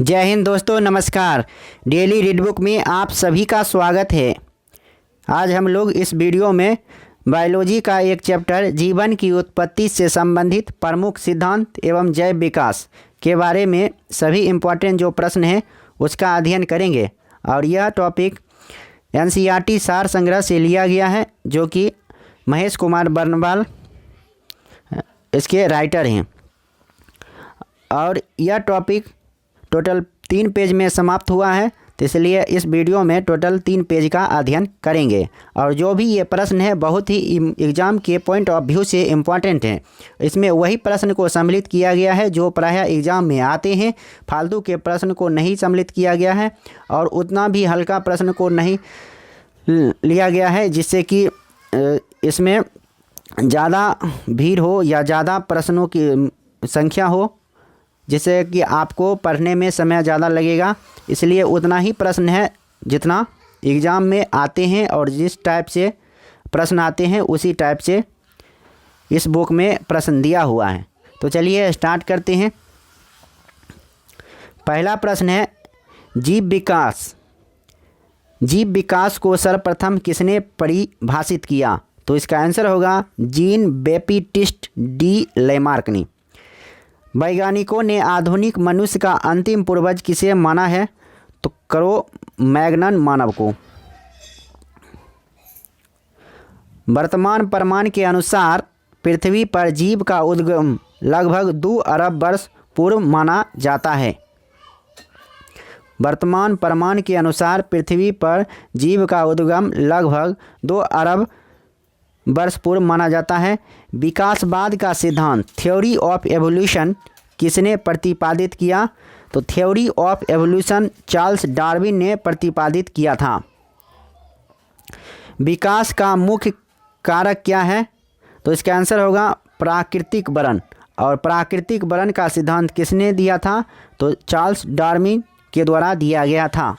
जय हिंद दोस्तों, नमस्कार। डेली रीड बुक में आप सभी का स्वागत है। आज हम लोग इस वीडियो में बायोलॉजी का एक चैप्टर जीवन की उत्पत्ति से संबंधित प्रमुख सिद्धांत एवं जैव विकास के बारे में सभी इम्पोर्टेंट जो प्रश्न हैं उसका अध्ययन करेंगे। और यह टॉपिक एनसीईआरटी सार संग्रह से लिया गया है, जो कि महेश कुमार बर्नवाल इसके राइटर हैं। और यह टॉपिक टोटल 3 पेज में समाप्त हुआ है, तो इसलिए इस वीडियो में टोटल 3 पेज का अध्ययन करेंगे। और जो भी ये प्रश्न है बहुत ही एग्ज़ाम के पॉइंट ऑफ व्यू से इम्पॉर्टेंट हैं। इसमें वही प्रश्न को सम्मिलित किया गया है जो प्रायः एग्ज़ाम में आते हैं। फालतू के प्रश्न को नहीं सम्मिलित किया गया है और उतना भी हल्का प्रश्न को नहीं लिया गया है जिससे कि इसमें ज़्यादा भीड़ हो या ज़्यादा प्रश्नों की संख्या हो, जिससे कि आपको पढ़ने में समय ज़्यादा लगेगा। इसलिए उतना ही प्रश्न है जितना एग्ज़ाम में आते हैं और जिस टाइप से प्रश्न आते हैं उसी टाइप से इस बुक में प्रश्न दिया हुआ है। तो चलिए स्टार्ट करते हैं। पहला प्रश्न है जीव विकास। जीव विकास को सर्वप्रथम किसने परिभाषित किया? तो इसका आंसर होगा जीन बैप्टिस्ट डी लैमार्क ने। वैज्ञानिकों ने आधुनिक मनुष्य का अंतिम पूर्वज किसे माना है? तो क्रो मैग्नन मानव को। वर्तमान प्रमाण के अनुसार पृथ्वी पर जीव का उद्गम लगभग 2 अरब वर्ष पूर्व माना जाता है। वर्तमान प्रमाण के अनुसार पृथ्वी पर जीव का उद्गम लगभग 2 अरब वर्ष पूर्व माना जाता है। विकासवाद का सिद्धांत थ्योरी ऑफ एवोल्यूशन किसने प्रतिपादित किया? तो theory of evolution Charles Darwin ने प्रतिपादित किया था। विकास का मुख्य कारक क्या है? तो इसका आंसर होगा प्राकृतिक वरण। और प्राकृतिक वरण का सिद्धांत किसने दिया था? तो चार्ल्स डार्विन के द्वारा दिया गया था।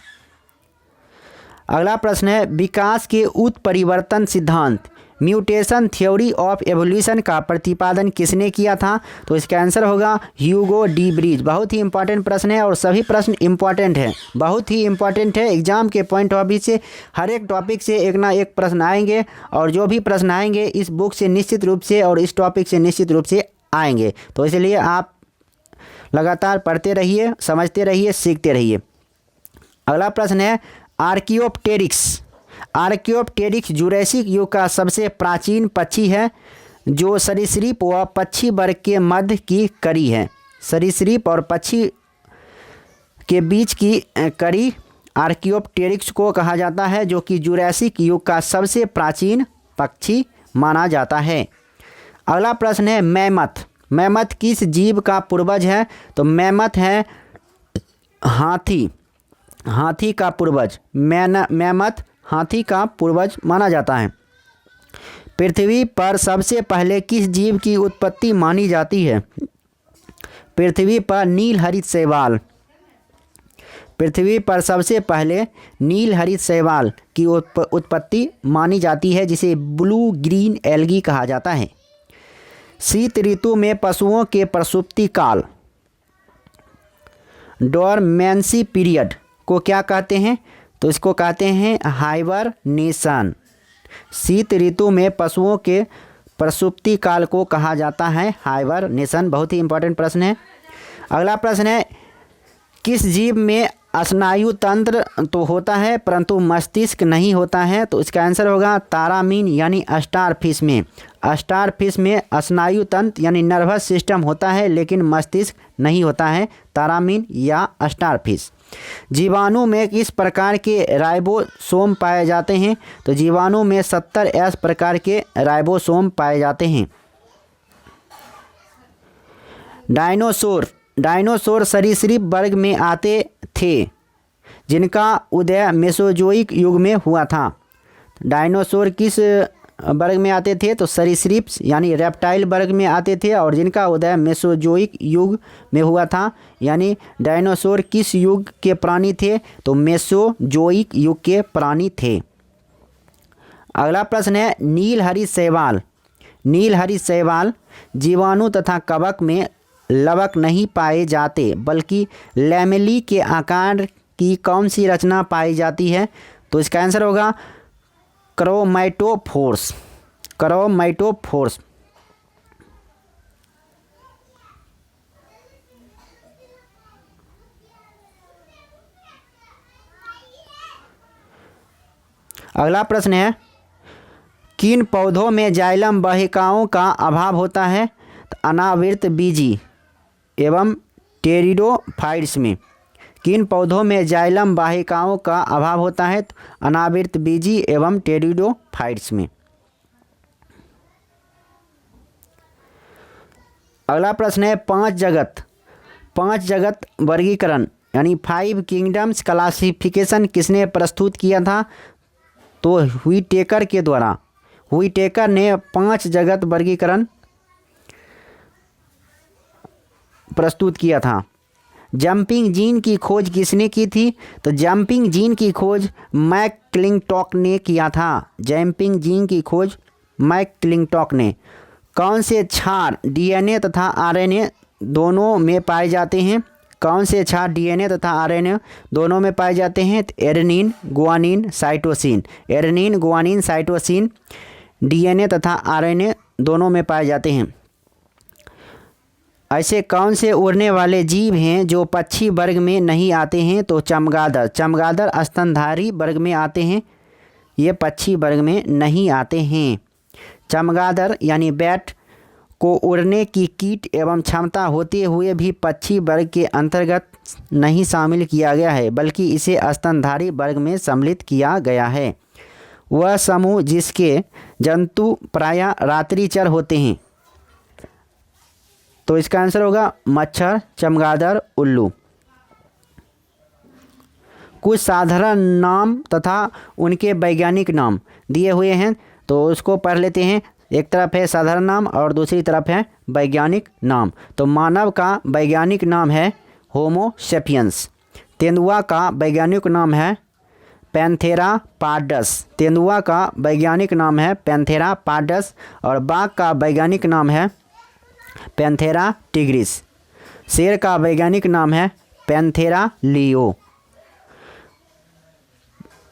अगला प्रश्न है विकास के उत्परिवर्तन सिद्धांत म्यूटेशन थ्योरी ऑफ एवोल्यूशन का प्रतिपादन किसने किया था? तो इसका आंसर होगा ह्यूगो डी ब्रीज। बहुत ही इंपॉर्टेंट प्रश्न है और सभी प्रश्न इंपॉर्टेंट हैं, बहुत ही इंपॉर्टेंट है। एग्जाम के पॉइंट ऑफ व्यू से हर एक टॉपिक से एक ना एक प्रश्न आएंगे और जो भी प्रश्न आएंगे इस बुक से निश्चित रूप से और इस टॉपिक से निश्चित रूप से आएंगे। तो इसलिए आप लगातार पढ़ते रहिए, समझते रहिए, सीखते रहिए। अगला प्रश्न है आर्कियोप्टेरिक्स। आर्कियोप्टेरिक्स जुरैसिक युग का सबसे प्राचीन पक्षी है जो सरीसृप व पक्षी वर्ग के मध्य की कड़ी है। सरीसृप और पक्षी के बीच की कड़ी आर्कियोप्टेरिक्स को कहा जाता है, जो कि जुरैसिक युग का सबसे प्राचीन पक्षी माना जाता है। अगला प्रश्न है मैमथ। मैमथ किस जीव का पूर्वज है? तो मैमथ है हाथी। हाथी का पूर्वज मैमथ हाथी का पूर्वज माना जाता है। पृथ्वी पर सबसे पहले किस जीव की उत्पत्ति मानी जाती है? पृथ्वी पर नीलहरित शैवाल। पृथ्वी पर सबसे पहले नीलहरित शैवाल की उत्पत्ति मानी जाती है, जिसे ब्लू ग्रीन एल्गी कहा जाता है। शीत ऋतु में पशुओं के प्रसूति काल डोरमेंसी पीरियड को क्या कहते हैं? तो इसको कहते हैं हाइबरनेशन। शीत ऋतु में पशुओं के प्रसूति काल को कहा जाता है हाइबरनेशन। बहुत ही इंपॉर्टेंट प्रश्न है। अगला प्रश्न है किस जीव में स्नायु तंत्र तो होता है परंतु मस्तिष्क नहीं होता है? तो इसका आंसर होगा तारामीन यानी स्टारफिश में। स्टारफिश में स्नायु तंत्र यानी नर्वस सिस्टम होता है लेकिन मस्तिष्क नहीं होता है, तारामीन या स्टारफिश। जीवाणु में किस प्रकार के राइबोसोम पाए जाते हैं? तो जीवाणु में 70S प्रकार के राइबोसोम पाए जाते हैं। डायनासोर सरीसृप वर्ग में आते थे जिनका उदय मेसोजोइक युग में हुआ था। डायनासोर किस वर्ग में आते थे? तो सरीसृप्स यानी रेप्टाइल वर्ग में आते थे और जिनका उदय मेसोजोइक युग में हुआ था। यानी डायनासोर किस युग के प्राणी थे? तो मेसोजोइक युग के प्राणी थे। अगला प्रश्न है नीलहरित शैवाल। नीलहरित शैवाल जीवाणु तथा कवक में लवक नहीं पाए जाते, बल्कि लैमेली के आकार की कौन सी रचना पाई जाती है? तो इसका आंसर होगा क्रोमैटोफोर्स। क्रोमैटोफोर्स। अगला प्रश्न है, किन पौधों में जाइलम वाहिकाओं का अभाव होता है? तो अनावृत बीजी एवं टेरिडोफाइट्स में। किन पौधों में जाइलम वाहिकाओं का अभाव होता है? तो अनावृत बीजी एवं टेरिडोफाइट्स में। अगला प्रश्न है, पांच जगत वर्गीकरण यानी 5 किंगडम्स क्लासिफिकेशन किसने प्रस्तुत किया था? तो व्हिटेकर के द्वारा। व्हिटेकर ने 5 जगत वर्गीकरण प्रस्तुत किया था। जंपिंग जीन की खोज किसने की थी? तो जंपिंग जीन की खोज मैकक्लिंटॉक ने किया था। जंपिंग जीन की खोज मैकक्लिंटॉक ने। कौन से क्षार डीएनए तथा आरएनए दोनों में पाए जाते हैं? कौन से क्षार डीएनए तथा आरएनए दोनों में पाए जाते हैं? Adenine, guanine, cytosine. Adenine, guanine, cytosine DNA तथा आरएनए दोनों में पाए जाते हैं। ऐसे कौन से उड़ने वाले जीव हैं जो पक्षी वर्ग में नहीं आते हैं? तो चमगादड़। चमगादड़ स्तनधारी वर्ग में आते हैं, ये पक्षी वर्ग में नहीं आते हैं। चमगादड़ यानी बैट को उड़ने की कीट एवं क्षमता होते हुए भी पक्षी वर्ग के अंतर्गत नहीं शामिल किया गया है, बल्कि इसे स्तनधारी वर्ग में सम्मिलित किया गया है। वह समूह जिसके जंतु प्रायः रात्रिचर होते हैं। तो इसका आंसर होगा मच्छर, चमगादड़, उल्लू। कुछ साधारण नाम तथा उनके वैज्ञानिक नाम दिए हुए हैं, तो उसको पढ़ लेते हैं। एक तरफ है साधारण नाम और दूसरी तरफ है वैज्ञानिक नाम। तो मानव का वैज्ञानिक नाम है होमो सेपियंस। तेंदुआ का वैज्ञानिक नाम है पैंथेरा पार्डस। तेंदुआ का वैज्ञानिक नाम है पैंथेरा पार्डस। और बाघ का वैज्ञानिक नाम है पैंथेरा टिग्रिस। शेर का वैज्ञानिक नाम है पैंथेरा लियो।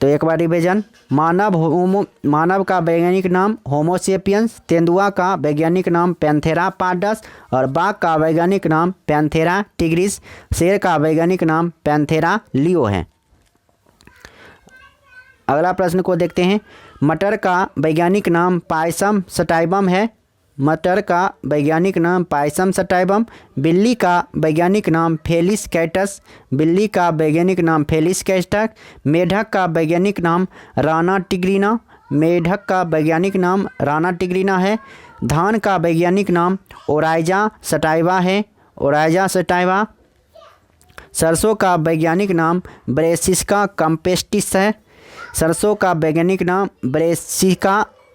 तो एक बार रिवीजन, मानव का वैज्ञानिक नाम होमो सेपियंस, तेंदुआ का वैज्ञानिक नाम पैंथेरा पार्डस और बाघ का वैज्ञानिक नाम पैंथेरा टिग्रिस। शेर का वैज्ञानिक नाम पैंथेरा लियो है। अगला प्रश्न को देखते हैं। मटर का वैज्ञानिक नाम पायसम सटाइबम है। मटर का वैज्ञानिक नाम पायसम सटाइबम। बिल्ली का वैज्ञानिक नाम फेलिस कैटस। बिल्ली का वैज्ञानिक नाम फेलिस कैटस। मेढक का वैज्ञानिक नाम राना टिग्रिना। मेढक का वैज्ञानिक नाम राना टिग्रिना है। धान का वैज्ञानिक नाम ओराइजा सटाइवा है। Oryza sativa. सरसों का वैज्ञानिक नाम ब्रेसिका कम्पेस्टिस है। सरसों का वैज्ञानिक नाम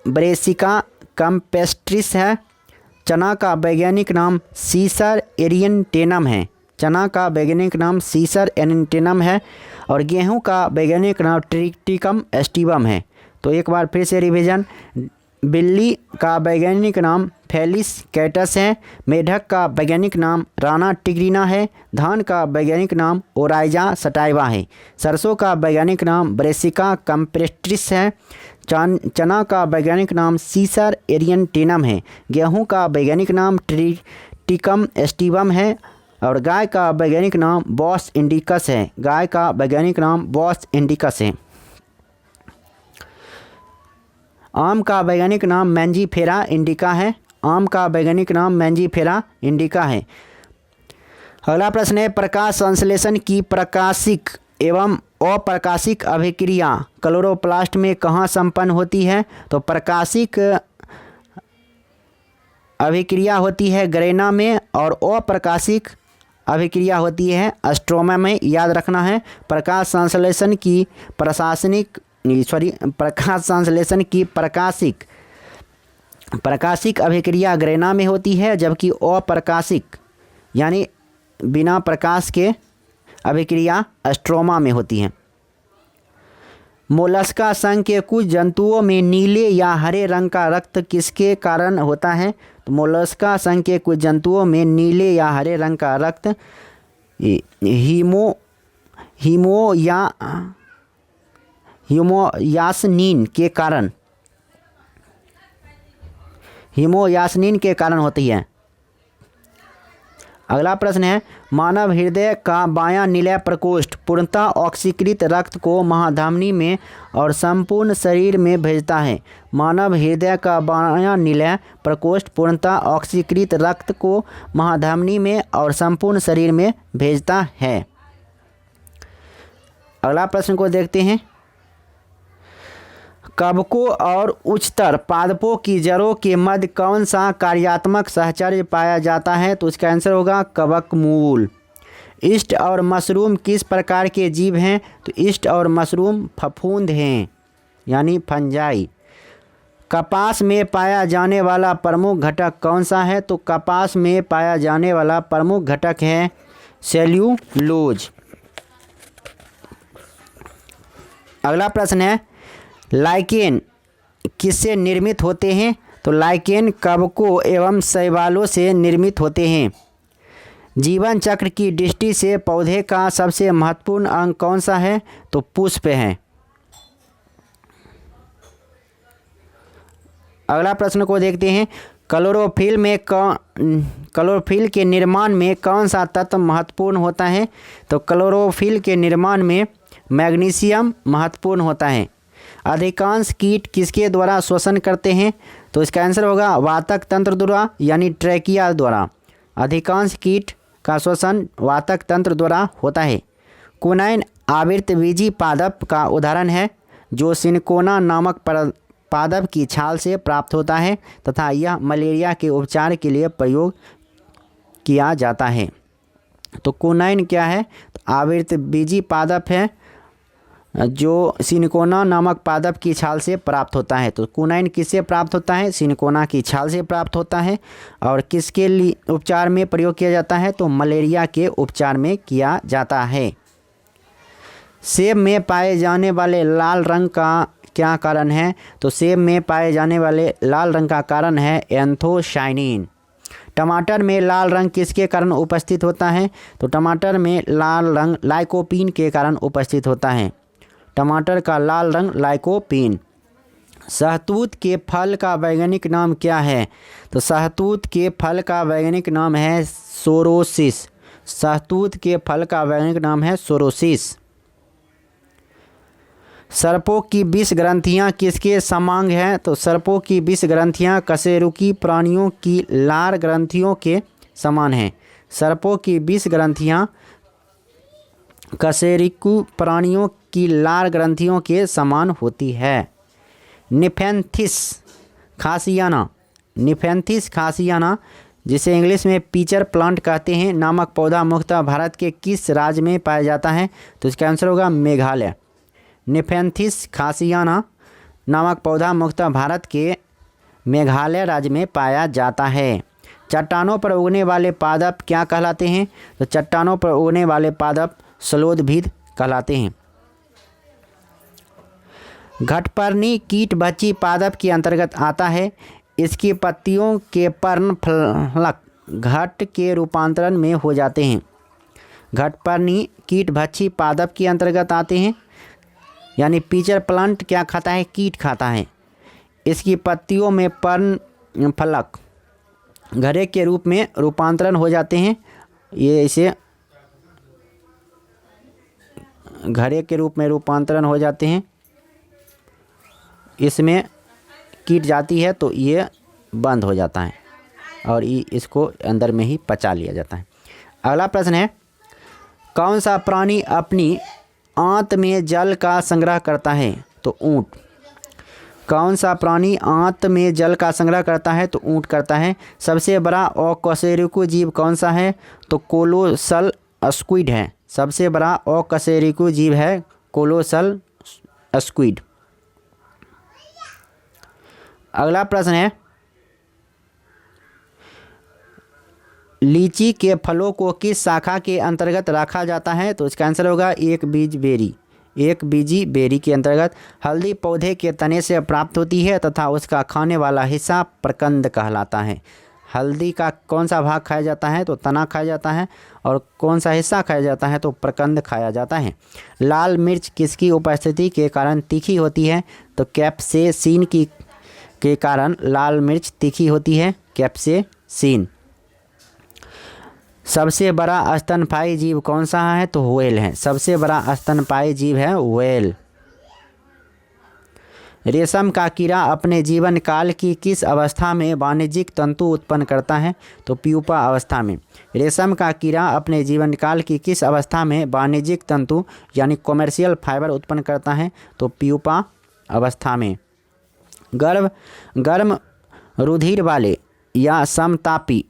ब्रेसिका कम्पेस्ट्रिस है। चना का वैज्ञानिक नाम सीसर एरियंटेनम है। चना का वैज्ञानिक नाम सीसर एरियंटेनम है। और गेहूं का वैज्ञानिक नाम ट्रिटिकम एस्टिवम है। तो एक बार फिर से रिवीजन, बिल्ली का वैज्ञानिक नाम फेलिस कैटस है। मेढक का वैज्ञानिक नाम राना टिग्रिना है। धान का वैज्ञानिक नाम ओराइजा सटाइवा है। सरसों का वैज्ञानिक नाम ब्रेसिका कम्पेस्ट्रिस है। चना का वैज्ञानिक नाम सीसर एरियंटेनम है। गेहूं का वैज्ञानिक नाम ट्रिटिकम एस्टिवम है। और गाय का वैज्ञानिक नाम बॉस इंडिकस है। गाय का वैज्ञानिक नाम बॉस इंडिकस है। आम का वैज्ञानिक नाम मैंजीफेरा इंडिका है। आम का वैज्ञानिक नाम मैंजीफेरा इंडिका है। अगला प्रश्न है, प्रकाश संश्लेषण की प्रकाशिक एवं अप्रकाशिक अभिक्रिया क्लोरोप्लास्ट में कहाँ संपन्न होती है? तो प्रकाशिक अभिक्रिया होती है ग्रेना में और अप्रकाशिक अभिक्रिया होती है स्ट्रोमा में। याद रखना है। प्रकाश संश्लेषण की प्रकाशिक अभिक्रिया ग्रेना में होती है, जबकि अप्रकाशिक यानी बिना प्रकाश के अभिक्रिया स्ट्रोमा में होती है। मोलस्का संघ के कुछ जंतुओं में नीले या हरे रंग का रक्त किसके कारण होता है? तो मोलस्का संघ के कुछ जंतुओं में नीले या हरे रंग का रक्त हीमोयास्निन के कारण होती है। अगला प्रश्न है, मानव हृदय का बायां निलय प्रकोष्ठ पूर्णतः ऑक्सीकृत रक्त को महाधमनी में और संपूर्ण शरीर में भेजता है। मानव हृदय का बायां निलय प्रकोष्ठ पूर्णतः ऑक्सीकृत रक्त को महाधमनी में और संपूर्ण शरीर में भेजता है। अगला प्रश्न को देखते हैं, कवकों और उच्चतर पादपों की जड़ों के मध्य कौन सा कार्यात्मक सहचर्य पाया जाता है? तो इसका आंसर होगा कवक मूल। ईस्ट और मशरूम किस प्रकार के जीव हैं? तो ईस्ट और मशरूम फफूंद हैं, यानी फंजाई। कपास में पाया जाने वाला प्रमुख घटक कौन सा है? तो कपास में पाया जाने वाला प्रमुख घटक है सेल्यूलोज। अगला प्रश्न है, लाइकेन किससे निर्मित होते हैं? तो लाइकेन कवकों एवं शैवालों से निर्मित होते हैं। जीवन चक्र की दृष्टि से पौधे का सबसे महत्वपूर्ण अंग कौन सा है? तो पुष्प है। अगला प्रश्न को देखते हैं, क्लोरोफिल के निर्माण में कौन सा तत्व महत्वपूर्ण होता है? तो क्लोरोफिल के निर्माण में मैग्नीशियम महत्वपूर्ण होता है। अधिकांश कीट किसके द्वारा श्वसन करते हैं? तो इसका आंसर होगा वातक तंत्र द्वारा, यानी ट्रैकिया द्वारा। अधिकांश कीट का श्वसन वातक तंत्र द्वारा होता है। कुनाइन आवृतबीजी पादप का उदाहरण है जो सिनकोना नामक पादप की छाल से प्राप्त होता है तथा यह मलेरिया के उपचार के लिए प्रयोग किया जाता है। तो कुनाइन क्या है? तो आवृतबीजी पादप है जो सिनकोना नामक पादप की छाल से प्राप्त होता है। तो कुनाइन किससे प्राप्त होता है? सिनकोना की छाल से प्राप्त होता है। और किसके लिए उपचार में प्रयोग किया जाता है? तो मलेरिया के उपचार में किया जाता है। सेब में पाए जाने वाले लाल रंग का क्या कारण है? तो सेब में पाए जाने वाले लाल रंग का कारण है एंथोसायनिन। टमाटर में लाल रंग किसके कारण उपस्थित होता है? तो टमाटर में लाल रंग लाइकोपीन के कारण उपस्थित होता है। टमाटर का लाल रंग लाइकोपीन। शहतूत के फल का वैज्ञानिक नाम क्या है? तो शहतूत के फल का वैज्ञानिक नाम है सोरोसिस। शहतूत के फल का वैज्ञानिक नाम है सोरोसिस। सर्पों की 20 ग्रंथियां किसके समांग हैं? तो सर्पों की 20 ग्रंथियां कशेरुकी प्राणियों की लार ग्रंथियों के समान हैं। सर्पों की 20 ग्रंथियां कशेरुकी प्राणियों की लार ग्रंथियों के समान होती है। निफेंथिस खासियाना जिसे इंग्लिश में पीचर प्लांट कहते हैं नामक पौधा मुख्यतः भारत के किस राज्य में पाया जाता है? तो इसका आंसर होगा मेघालय। निफेंथिस खासियाना नामक पौधा मुख्यतः भारत के मेघालय राज्य में पाया जाता है। चट्टानों पर उगने वाले पादप क्या कहलाते हैं? तो चट्टानों पर उगने वाले पादप सलोदभिद कहलाते हैं। घटपर्णी कीटभक्षी पादप के अंतर्गत आता है। इसकी पत्तियों के पर्णफलक घट के रूपांतरण में हो जाते हैं। घटपर्णी कीटभक्षी पादप के अंतर्गत आते हैं, यानी पीचर प्लांट क्या खाता है? कीट खाता है। इसकी पत्तियों में पर्णफलक घड़े के रूप में रूपांतरण हो जाते हैं। ये इसे घड़े के रूप में रूपांतरण हो जाते हैं। इसमें कीट जाती है तो ये बंद हो जाता है और इसको अंदर में ही पचा लिया जाता है। अगला प्रश्न है, कौन सा प्राणी अपनी आंत में जल का संग्रह करता है? तो ऊँट। कौन सा प्राणी आंत में जल का संग्रह करता है? तो ऊँट करता है। सबसे बड़ा अकशेरुकी जीव कौन सा है? तो कोलोसल स्क्विड है। सबसे बड़ा अकशेरुकी जीव है कोलोसल स्क्विड। अगला प्रश्न है, लीची के फलों को किस शाखा के अंतर्गत रखा जाता है? तो इसका आंसर होगा एक बीजी बेरी के अंतर्गत। हल्दी पौधे के तने से प्राप्त होती है तथा उसका खाने वाला हिस्सा प्रकंद कहलाता है। हल्दी का कौन सा भाग खाया जाता है? तो तना खाया जाता है। और कौन सा हिस्सा खाया जाता है? तो प्रकंद खाया जाता है। लाल मिर्च किसकी उपस्थिति के कारण तीखी होती है? तो कैप्सेसिन के कारण लाल मिर्च तीखी होती है, कैप्सेसिन। सबसे बड़ा स्तनपायी जीव कौन सा है? तो व्हेल है। सबसे बड़ा स्तनपायी जीव है व्हेल। रेशम का कीड़ा अपने जीवन काल की किस अवस्था में वाणिज्यिक तंतु उत्पन्न करता है? तो प्यूपा अवस्था में। रेशम का कीड़ा अपने जीवन काल की किस अवस्था में वाणिज्यिक तंतु यानी कॉमर्शियल फाइबर उत्पन्न करता है? तो प्यूपा अवस्था में। गर्म रुधिर वाले या समतापी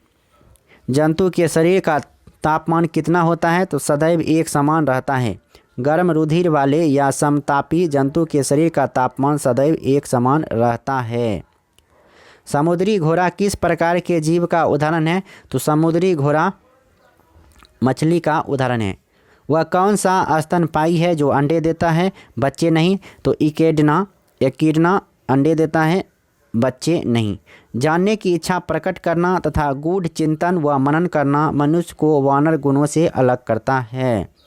जंतु के शरीर का तापमान कितना होता है? तो सदैव एक समान रहता है। गर्म रुधिर वाले या समतापी जंतु के शरीर का तापमान सदैव एक समान रहता है। समुद्री घोड़ा किस प्रकार के जीव का उदाहरण है? तो समुद्री घोड़ा मछली का उदाहरण है। वह कौन सा स्तनपायी है जो अंडे देता है, बच्चे नहीं? तो एकिडना अंडे देता है, बच्चे नहीं। जानने की इच्छा प्रकट करना तथा गूढ़ चिंतन व मनन करना मनुष्य को वानर गुणों से अलग करता है।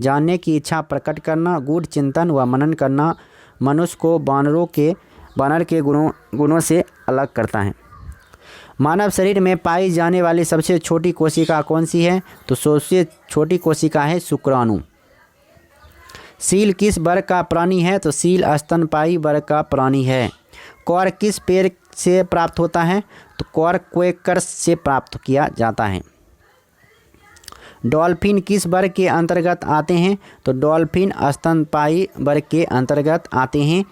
जानने की इच्छा प्रकट करना, गूढ़ चिंतन व मनन करना मनुष्य को वानर के गुणों से अलग करता है। मानव शरीर में पाई जाने वाली सबसे छोटी कोशिका कौन सी है? तो सबसे छोटी कोशिका है शुक्राणु। सील किस वर्ग का प्राणी है? तो सील स्तनपायी वर्ग का प्राणी है। कॉर किस पेड़ से प्राप्त होता है? तो कॉर क्वेकर्स से प्राप्त किया जाता है। डॉल्फिन किस वर्ग के अंतर्गत आते हैं? तो डॉल्फिन स्तनपायी वर्ग के अंतर्गत आते हैं।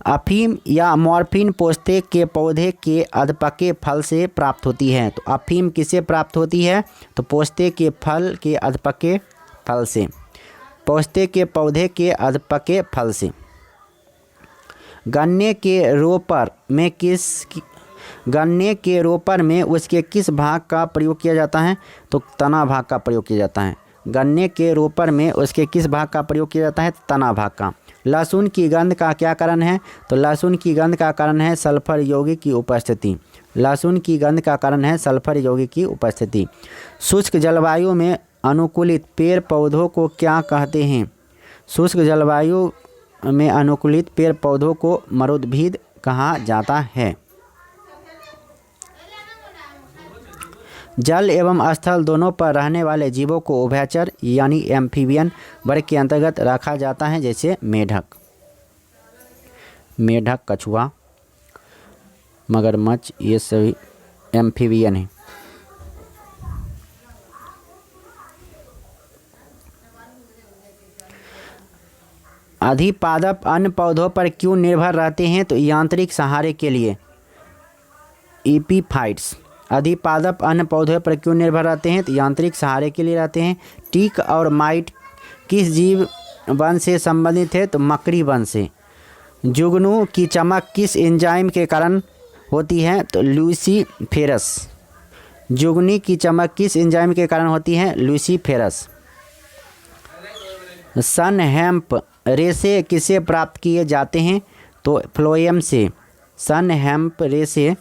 अफीम या मॉर्फिन पोस्ते के पौधे के अधपके फल से प्राप्त होती है। तो अफीम किससे प्राप्त होती है? तो पोस्ते के फल के अधपके फल से। पोस्ते के पौधे के अधपके फल से। गन्ने के रोपर में उसके किस भाग का प्रयोग किया जाता है? तो तना भाग का प्रयोग किया जाता है। गन्ने के रोपर में उसके किस भाग का प्रयोग किया जाता है? तना भाग का। लहसुन की गंध का क्या कारण है? तो लहसुन की गंध का कारण है सल्फर यौगिक की उपस्थिति। लहसुन की गंध का कारण है सल्फर यौगिक की उपस्थिति। शुष्क जलवायु में अनुकूलित पेड़ पौधों को क्या कहते हैं? शुष्क जलवायु में अनुकूलित पेड़ पौधों को मरुद्भिद कहा जाता है। जल एवं स्थल दोनों पर रहने वाले जीवों को उभयचर यानी एम्फीबियन वर्ग के अंतर्गत रखा जाता है, जैसे मेढक, कछुआ, मगरमच्छ, ये सभी एम्फीबियन हैं। अधिपादप अन्य पौधों पर क्यों निर्भर रहते हैं? तो यांत्रिक सहारे के लिए। एपीफाइट्स अधिपादप अन्य पौधों पर क्यों निर्भर रहते हैं? तो यांत्रिक सहारे के लिए रहते हैं। टिक और माइट किस जीव वंश से संबंधित है? तो मकड़ी वंश से। जुगनू की चमक किस एंजाइम के कारण होती है? तो लूसीफेरस। जुगनी की चमक किस एंजाइम के कारण होती है? लूसीफेरस। सन हेम्प रेशे किसे प्राप्त किए जाते हैं? तो फ्लोएम से। सन हेम्प रेशे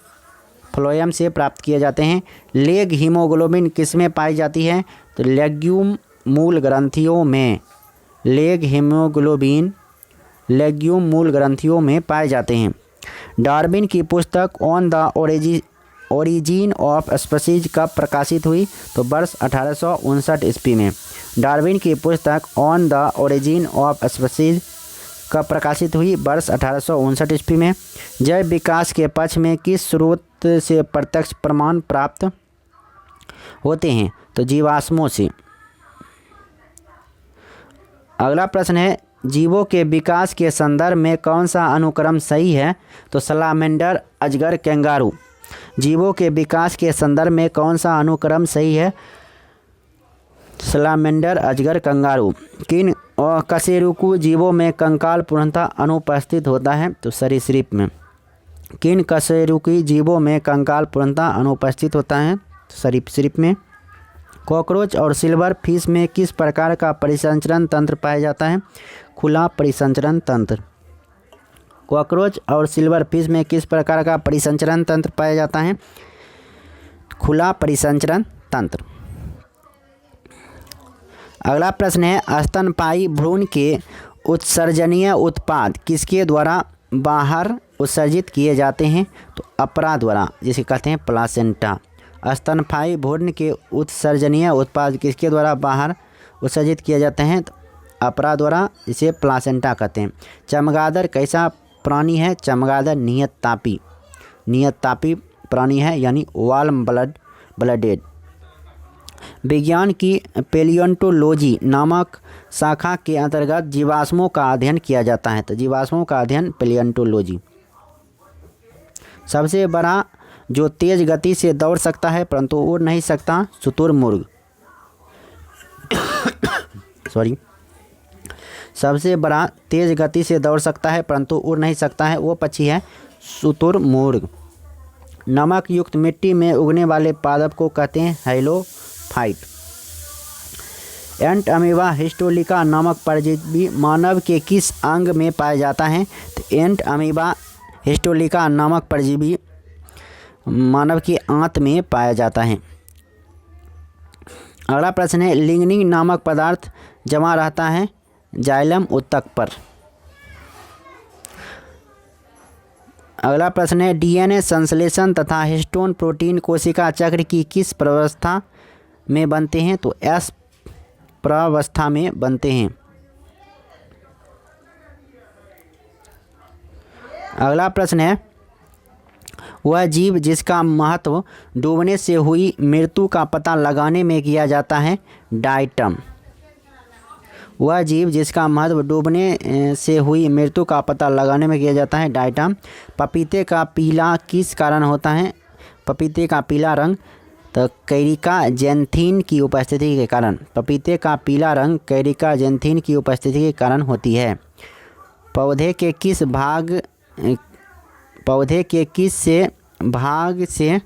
फ्लोएम से प्राप्त किए जाते हैं। लेग हीमोग्लोबिन किसमें पाई जाती है? तो लेग्यूम मूल ग्रंथियों में। लेग हीमोग्लोबिन लेग्यूम मूल ग्रंथियों में पाए जाते हैं। डार्विन की पुस्तक on the origin of species कब प्रकाशित हुई? तो वर्ष 1859 ईस्वी में। डार्विन की पुस्तक on the origin of species कब प्रकाशित हुई? वर्ष 1859 ईस्वी में। जैव विकास के पक्ष में किस स्रोत से प्रत्यक्ष प्रमाण प्राप्त होते हैं? तो जीवाश्मों से। अगला प्रश्न है, जीवों के विकास के संदर्भ में कौन सा अनुक्रम सही है? तो सलामेंडर, अजगर, कैंगारू। जीवों के विकास के संदर्भ में कौन सा अनुक्रम सही है? सलामेंडर, अजगर, कंगारू। किन कशेरुकी जीवों में कंकाल पूर्णतः अनुपस्थित होता है? तो सरीसृप में। किन कशेरुकी जीवों में कंकाल पूर्णतः अनुपस्थित होता है? तो सरीसृप में। कॉकरोच और सिल्वर फिश में किस प्रकार का परिसंचरण तंत्र पाया जाता है? खुला परिसंचरण तंत्र। कॉकरोच और सिल्वर फिश में किस प्रकार का परिसंचरण तंत्र पाया जाता है? खुला परिसंचरण तंत्र। अगला प्रश्न है स्तनपायी भ्रूण के उत्सर्जनीय उत्पाद किसके द्वारा बाहर उत्सर्जित किए जाते हैं? तो अपरा द्वारा, जिसे कहते हैं प्लासेंटा। स्तनपायी भ्रूण के उत्सर्जनीय उत्पाद किसके द्वारा बाहर उत्सर्जित किए जाते हैं? तो अपरा द्वारा, जिसे प्लासेंटा कहते हैं। चमगादड़ कैसा प्राणी है? चमगादड़ नियत तापी प्राणी है, यानी वार्म ब्लडेड। विज्ञान की पैलियोंटोलॉजी नामक शाखा के अंतर्गत जीवाश्मों का अध्ययन किया जाता है। तो जीवाश्मों का अध्ययन पैलियोंटोलॉजी। सबसे बड़ा जो तेज गति से दौड़ सकता है परंतु उड़ नहीं सकता, शुतुरमुर्ग। सॉरी, सबसे बड़ा तेज गति से दौड़ सकता है परंतु उड़ नहीं सकता है, वो पक्षी है शुतुरमुर्ग। नमक युक्त मिट्टी में उगने वाले पादप को कहते हैं हैलोफाइट। एंट अमीबा हिस्टोलिका नामक परजीवी मानव के किस अंग में पाया जाता है? तो एंट अमीबा हिस्टोलिका नामक परजीवी मानव के आंत में पाया जाता है। अगला प्रश्न है लिग्निन नामक पदार्थ जमा रहता है जाइलम ऊतक पर। अगला प्रश्न है डीएनए संश्लेषण तथा हिस्टोन प्रोटीन कोशिका चक्र की किस प्रावस्था में बनते हैं? तो एस प्रावस्था में बनते हैं। अगला प्रश्न है वह जीव जिसका महत्व डूबने से हुई मृत्यु का पता लगाने में किया जाता है डायटम। वह जीव जिसका महत्व डूबने से हुई मृत्यु का पता लगाने में किया जाता है डायटम। पपीते का पीला किस कारण होता है? पपीते का पीला रंग तो कैरिका जेंथिन की उपस्थिति के कारण। पपीते का पीला रंग कैरिका जेंथिन की उपस्थिति के कारण होती है। पौधे के किस भाग से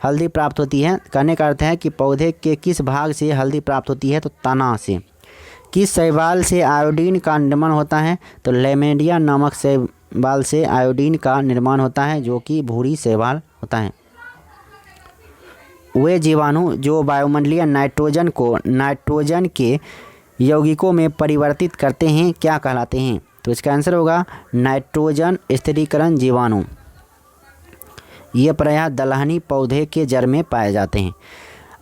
हल्दी प्राप्त होती है? कहने का अर्थ है कि पौधे के किस भाग से हल्दी प्राप्त होती है? तो तना से। किस शैवाल से आयोडीन का निर्माण होता है? तो लेमेडिया नामक शैवाल से आयोडीन का निर्माण होता है, जो कि भूरी शैवाल होता है। वे जीवाणु जो वायुमंडलीय नाइट्रोजन को नाइट्रोजन के यौगिकों में परिवर्तित करते हैं क्या कहलाते हैं? तो इसका आंसर होगा नाइट्रोजन स्थिरीकरण जीवाणु। ये प्रायः दलहनी पौधे के जड़ में पाए जाते हैं।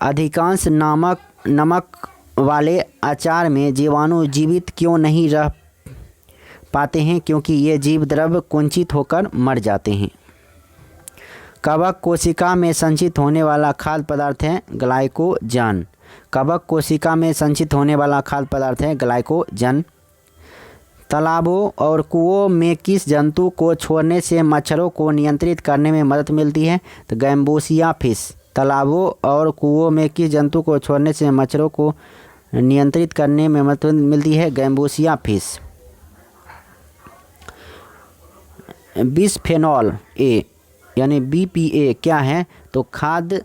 अधिकांश नमक वाले अचार में जीवाणु जीवित क्यों नहीं रह पाते हैं? क्योंकि ये जीव द्रव कुंचित होकर मर जाते हैं। कवक कोशिका में संचित होने वाला खाद्य पदार्थ है ग्लाइकोजन। कवक कोशिका में संचित होने वाला खाद्य पदार्थ है ग्लाइकोजन। तालाबों और कुओं में किस जंतु को छोड़ने से मच्छरों को नियंत्रित करने में मदद मिलती है? तो गैम्बूसिया फिश। तालाबों और कुओं में किस जंतु को छोड़ने से मच्छरों को नियंत्रित करने में मदद मिलती है? Gambusia fish. बिस्फेनॉल ए यानी BPA क्या है? तो खाद्य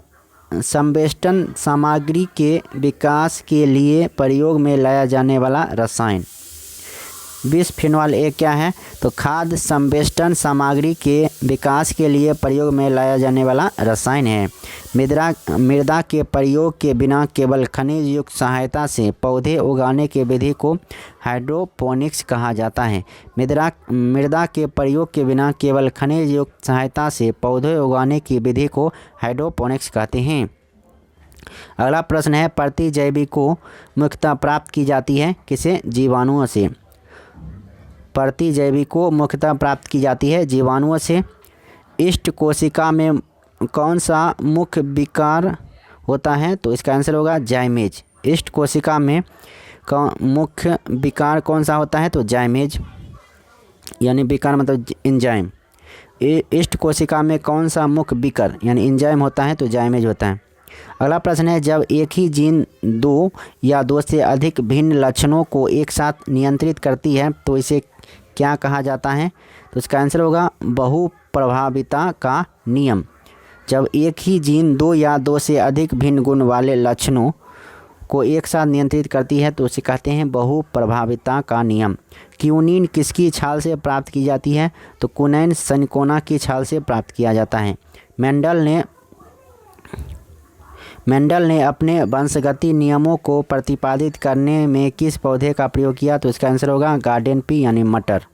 संवेष्टन सामग्री के विकास के लिए प्रयोग में लाया जाने वाला रसायन। बिस्फेनॉल ए क्या है? तो खाद्य संवेष्टन सामग्री के विकास के लिए प्रयोग में लाया जाने वाला रसायन है। मृदा के प्रयोग के बिना केवल खनिज युक्त सहायता से पौधे उगाने के विधि को हाइड्रोपोनिक्स कहा जाता है। मृदा के प्रयोग के बिना केवल खनिज युक्त सहायता से पौधे उगाने की विधि को हाइड्रोपोनिक्स कहते हैं। अगला प्रश्न है प्रतिजैविको मुख्यतः प्राप्त की जाती है किसे? जीवाणुओं से। प्रतिजैविको मुख्यतः प्राप्त की जाती है जीवाणुओं से। इष्ट कोशिका में कौन सा मुख्य विकार होता है? तो इसका आंसर होगा जाइमेज। इष्ट कोशिका में मुख्य विकार कौन सा होता है? तो जाइमेज, यानी विकार मतलब एंजाइम। इष्ट कोशिका में कौन सा मुख्य विकर यानी एंजाइम होता है? तो जाइमेज होता है। अगला प्रश्न है जब एक ही जीन दो या दो से अधिक भिन्न लक्षणों को एक साथ नियंत्रित करती है तो इसे क्या कहा जाता है? तो इसका आंसर होगा बहुप्रभाविता का नियम। जब एक ही जीन दो या दो से अधिक भिन्न गुण वाले लक्षणों को एक साथ नियंत्रित करती है तो उसे कहते हैं बहुप्रभाविता का नियम। क्यूनिन किसकी छाल से प्राप्त की जाती है? तो कुनैन सनकोना की छाल से प्राप्त किया जाता है। मेंडल ने मेंडल ने अपने वंशगति नियमों को प्रतिपादित करने में किस पौधे का प्रयोग किया? तो इसका आंसर होगा गार्डन पी यानी मटर।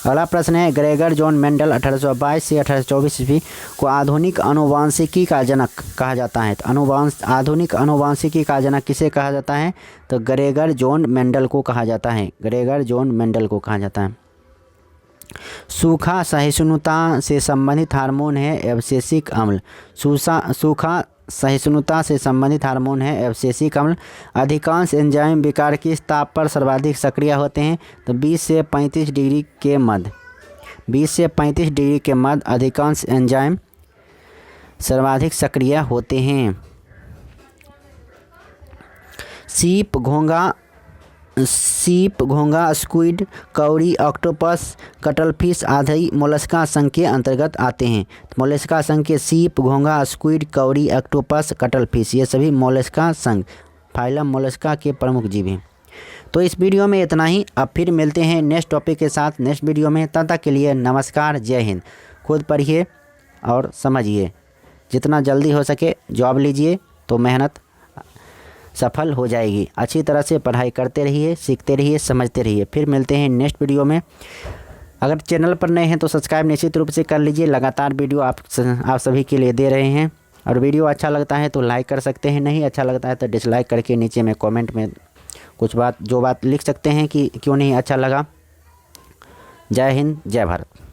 अगला प्रश्न है, ग्रेगर जॉन मेंडल 1822 से 1824 ईस्वी को आधुनिक आनुवांशिकी का जनक कहा जाता है। तो आधुनिक आनुवांशिकी का जनक किसे कहा जाता है? तो ग्रेगर जॉन मेंडल को कहा जाता है। ग्रेगर जॉन मेंडल को कहा जाता है। सूखा सहिष्णुता से संबंधित हार्मोन है एब्सिसिक अम्ल। सूखा सहिष्णुता से संबंधित हार्मोन है एब्सिसिक अम्ल। अधिकांश एंजाइम विकार किस ताप पर सर्वाधिक सक्रिय होते हैं? तो 20 से 35 डिग्री के मध्य। 20 से 35 डिग्री के मध्य अधिकांश एंजाइम सर्वाधिक सक्रिय होते हैं। सीप, घोंगा, स्क्विड, कौड़ी, ऑक्टोपस, कटलफिश आदि मोलस्का संघ के अंतर्गत आते हैं। तो मोलस्का संघ के सीप, घोंगा, स्क्विड, कौड़ी, ऑक्टोपस, कटलफिश ये सभी मोलस्का संघ फाइलम मोलस्का के प्रमुख जीव हैं। तो इस वीडियो में इतना ही। अब फिर मिलते हैं नेक्स्ट टॉपिक के साथ नेक्स्ट वीडियो में। तब तक के लिए नमस्कार, जय हिंद। खुद पढ़िए और समझिए। जितना जल्दी हो सके जॉब लीजिए तो मेहनत सफल हो जाएगी। अच्छी तरह से पढ़ाई करते रहिए, सीखते रहिए, समझते रहिए। फिर मिलते हैं नेक्स्ट वीडियो में। अगर चैनल पर नए हैं तो सब्सक्राइब निश्चित रूप से कर लीजिए। लगातार वीडियो आप सभी के लिए दे रहे हैं। और वीडियो अच्छा लगता है तो लाइक कर सकते हैं, नहीं अच्छा लगता है तो डिसलाइक करके नीचे में कमेंट में कुछ बात लिख सकते हैं कि क्यों नहीं अच्छा लगा। जय हिंद, जय भारत।